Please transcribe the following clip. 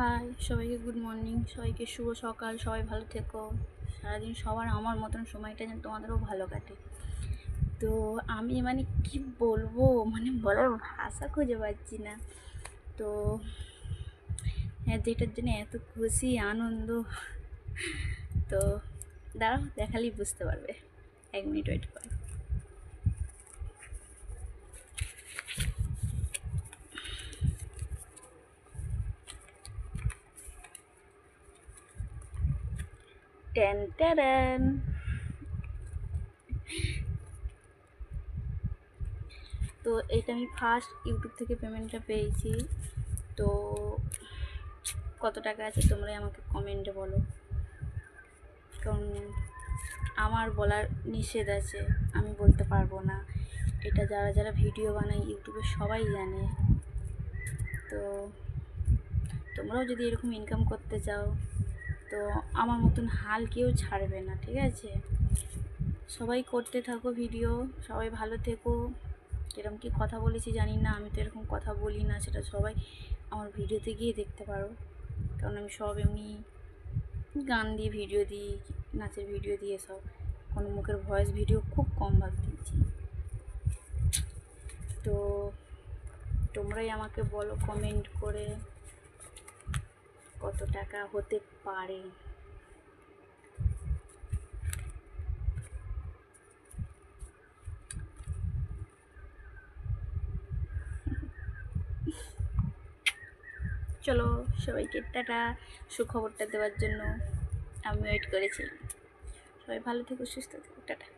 High সবাইকে, good morning সবাইকে, শুভ সকাল। সবাই ভালো থেকো। সারাদিন সবার আমার মতন সময়টা যেন তোমাদেরও ভালো কাটে। তো আমি কি বলবো, বলার ভাষা খুঁজে পাচ্ছি না। তো হ্যাঁ, যেটার জন্য এত খুশি আনন্দ, তো দাঁড়াও, দেখালেই বুঝতে পারবে। 1 মিনিট ওয়েট করো। Ten ten. তো এটা আমি ফার্স্ট ইউটিউব থেকে পেমেন্টটা পেয়েছি। তো কত টাকা আছে তোমরাই আমাকে কমেন্টে বলো, কারণ আমার বলার নিষেধ আছে, আমি বলতে পারবো না। এটা যারা যারা ভিডিও বানায় ইউটিউবে সবাই জানে। তো তোমরাও যদি এরকম ইনকাম করতে চাও, তো আমার মতন হাল কেউ ছাড়বে না, ঠিক আছে? সবাই করতে থাকো ভিডিও, সবাই ভালো থেকো। এরকম কি কথা বলেছি জানি না, আমি তো এরকম কথা বলি না, সেটা সবাই আমার ভিডিওতে গিয়ে দেখতে পারো। কারণ আমি সব এমনি গান দিয়ে ভিডিও দিই, নাচের ভিডিও দিয়ে, সব কোনো মুখের ভয়েস ভিডিও খুব কম ভাগ দিয়েছি। তো তোমরাই আমাকে বলো কমেন্ট করে কত টাকা হতে পারে। চলো, সবাইকে টাটা। সুখবরটা দেওয়ার জন্য আমি ওয়েট করেছিলাম। সবাই ভালো থেকো, সুস্থ থেকো, টাটা।